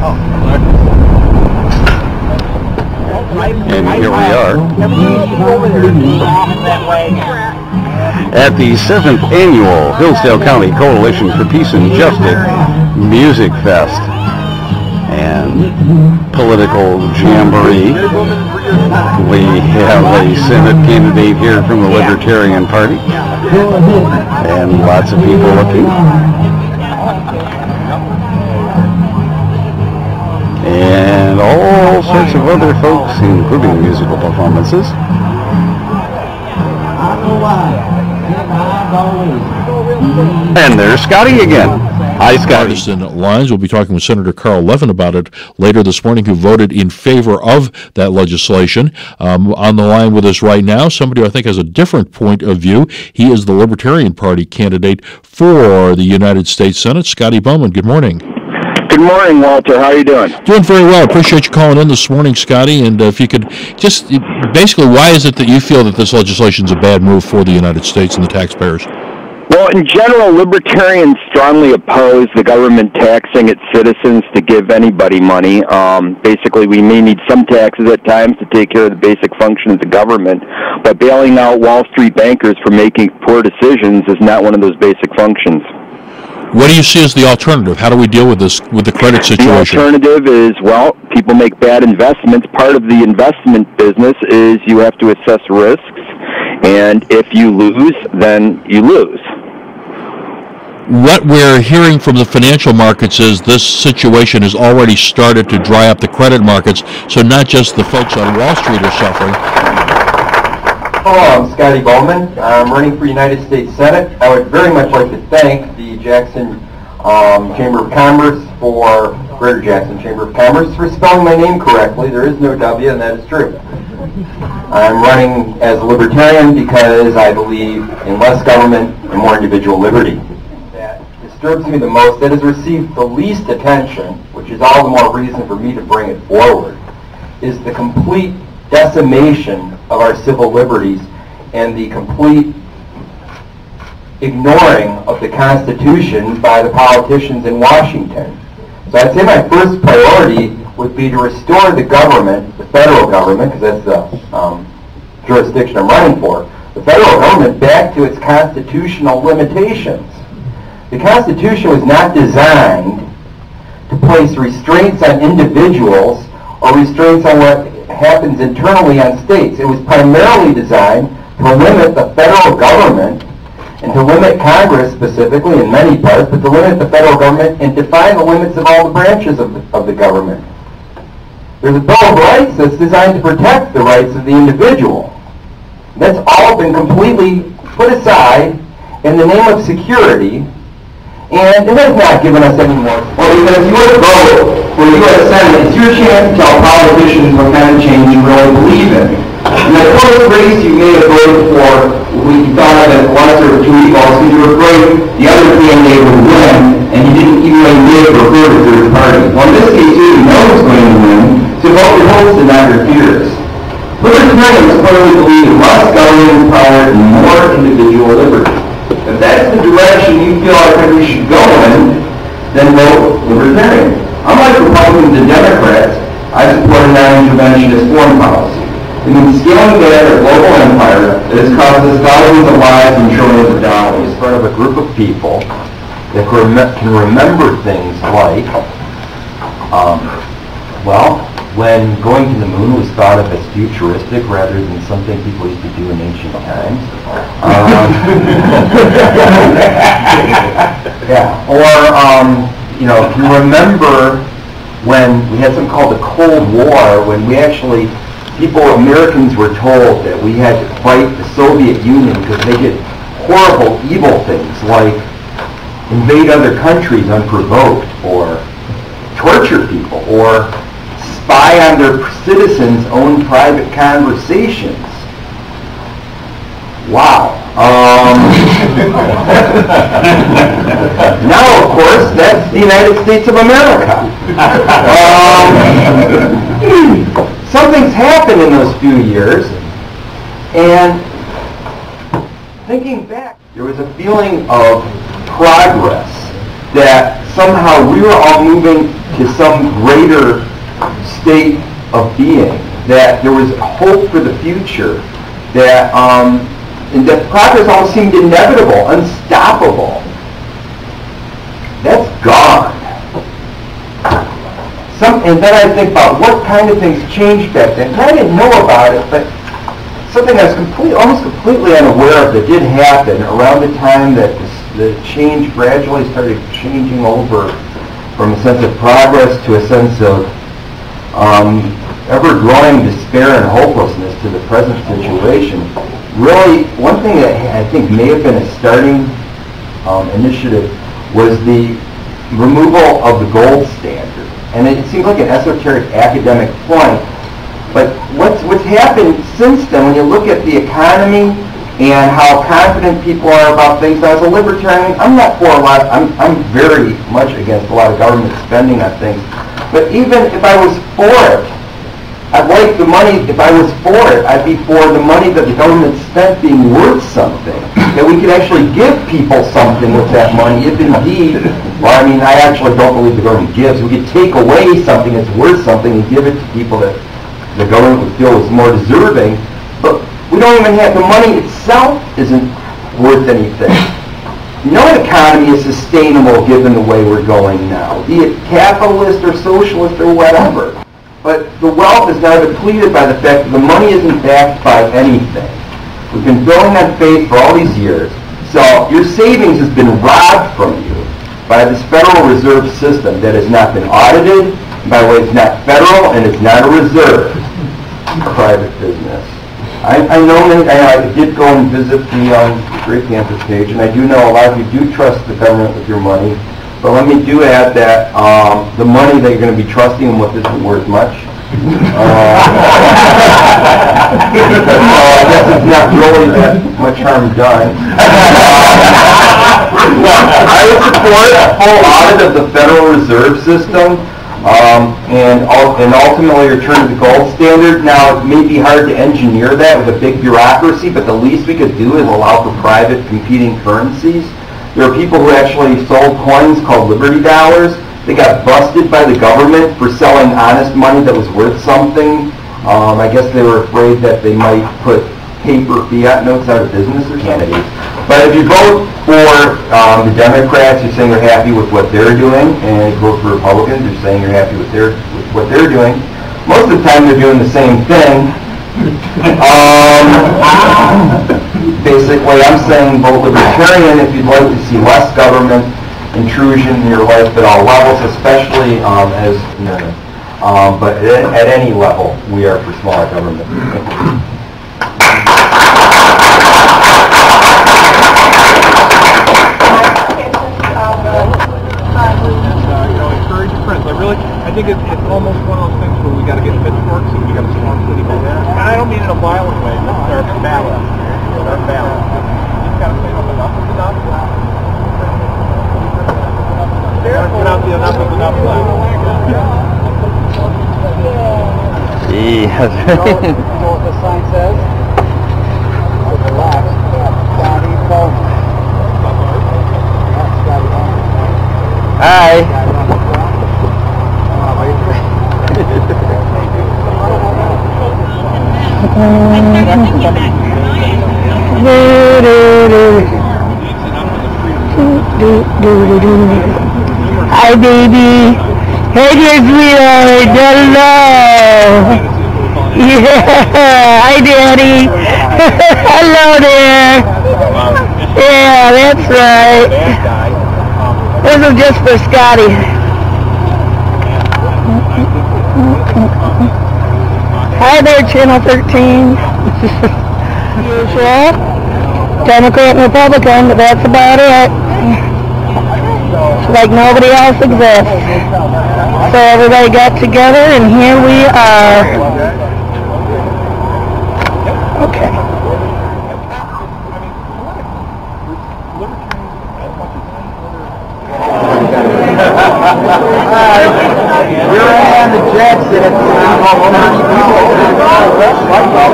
And here we are at the 7th Annual Hillsdale County Coalition for Peace and Justice Music Fest and political jamboree. We have a Senate candidate here from the Libertarian Party and lots of people looking. And all sorts of other folks, including musical performances. And there's Scotty again. Hi, Scotty. Partisan lines. We'll be talking with Senator Carl Levin about it later this morning, who voted in favor of that legislation. On the line with us right now, somebody who I think has a different point of view. He is the Libertarian Party candidate for the United States Senate, Scotty Boman. Good morning. Good morning, Walter. How are you doing? Doing very well. Appreciate you calling in this morning, Scotty. And if you could just, basically, why is it that you feel that this legislation is a bad move for the United States and the taxpayers? Well, in general, libertarians strongly oppose the government taxing its citizens to give anybody money. Basically, we may need some taxes at times to take care of the basic functions of the government, but bailing out Wall Street bankers for making poor decisions is not one of those basic functions. What do you see as the alternative? How do we deal with this, with the credit situation? The alternative is, well, people make bad investments. Part of the investment business is you have to assess risks, and if you lose, then you lose. What we're hearing from the financial markets is this situation has already started to dry up the credit markets, so not just the folks on Wall Street are suffering. Hello, I'm Scotty Boman. I'm running for United States Senate. I would very much like to thank the Jackson Chamber of Commerce for, Greater Jackson Chamber of Commerce, for spelling my name correctly. There is no W, and that is true. I'm running as a libertarian because I believe in less government and more individual liberty. That disturbs me the most, that has received the least attention, which is all the more reason for me to bring it forward, is the complete decimation of our civil liberties and the complete ignoring of the Constitution by the politicians in Washington. So I'd say my first priority would be to restore the government, the federal government, because that's the jurisdiction I'm running for, the federal government back to its constitutional limitations. The Constitution was not designed to place restraints on individuals or restraints on what happens internally on states. It was primarily designed to limit the federal government and to limit Congress specifically in many parts, but to limit the federal government and define the limits of all the branches of the government. There's a Bill of Rights that's designed to protect the rights of the individual. That's all been completely put aside in the name of security, and it has not given us any more. Well, because you would vote for the U.S. Senate, it's your chance to tell politicians what kind of change you really believe in. In the first race, you may have voted for what you thought of as lesser of two evils because you were afraid the other candidate would win, and you didn't even really give or prefer a third party. Well, in this case, you didn't know who's going to win, so vote your hopes and not your fears. Libertarians clearly believe in less government power and more individual liberty. If that's the direction you feel our country should go in, then vote Libertarian. Unlike Republicans and Democrats, I support a non-interventionist foreign policy. It means scaling back a global empire that has cost us thousands of lives and trillions of dollars. In front of a group of people that can remember things like, well, when going to the moon was thought of as futuristic rather than something people used to do in ancient times. Yeah. Or, you know, if you remember when we had something called the Cold War, when we actually, Americans were told that we had to fight the Soviet Union because they did horrible, evil things like invade other countries unprovoked, or torture people, or spy on their citizens' own private conversations. Wow. Now, of course, that's the United States of America. Something's happened in those few years, and thinking back, there was a feeling of progress, that somehow we were all moving to some greater state of being, that there was hope for the future, that and that progress almost seemed inevitable, unstoppable. That's gone. And then I think about what kind of things changed back then. And I didn't know about it, but something I was almost completely unaware of that did happen around the time that the change gradually started changing over from a sense of progress to a sense of ever-growing despair and hopelessness to the present situation. Really, one thing that I think may have been a starting initiative was the removal of the gold standard. And it seems like an esoteric academic point, but what's happened since then, when you look at the economy and how confident people are about things, now as a libertarian, I'm not for a lot, I'm very much against a lot of government spending on things, but even if I was for it, I'd like the money, if I was for it, I'd be for the money that the government spent being worth something. That we could actually give people something with that money, if indeed, well, I mean, I actually don't believe the government gives. We could take away something that's worth something and give it to people that the government would feel is more deserving. But we don't even have, the money itself isn't worth anything. No economy is sustainable given the way we're going now, be it capitalist or socialist or whatever. But the wealth is now depleted by the fact that the money isn't backed by anything. We've been building on faith for all these years. So your savings has been robbed from you by this Federal Reserve System that has not been audited. By the way, it's not federal and it's not a reserve. Private business. I know I did go and visit the Great Campus page, and I do know a lot of you do trust the government with your money. But let me do add that the money that you're going to be trusting them with isn't worth much. I guess it's not really that much harm done. I would support a full audit of the Federal Reserve System and ultimately return to the gold standard. Now, it may be hard to engineer that with a big bureaucracy, but the least we could do is allow for private competing currencies. There are people who actually sold coins called Liberty Dollars. They got busted by the government for selling honest money that was worth something. I guess they were afraid that they might put paper fiat notes out of business or something. But if you vote for the Democrats, you're saying you're happy with what they're doing, and if you vote for Republicans, you're saying you're happy with what they're doing. Most of the time, they're doing the same thing. Basically, I'm saying vote libertarian if you'd like to see less government intrusion in your life at all levels, especially but at any level, we are for smaller government. Encourage friends. I think it's almost one of those things where we got to get pitchforks and we got to storm city hall. And I don't mean in a violent way. No, they're balanced. They're balanced. You just got to say enough is enough. Enough is enough. Yes. You know what the sign says? Relax. Scotty Boman. Hi. Hi, baby. Hey, dear sweetheart. Hello. Yeah. Hi, Daddy. Hello there. Yeah, that's right. This is just for Scotty. Hi there, Channel 13. Usual. Democrat and Republican, but that's about it. It's like nobody else exists. So everybody got together, and here we are. Okay. We're on the Jackson at the City Hall.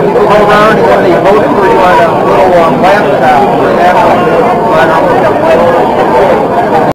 People go around and then they vote for you on a little laptop.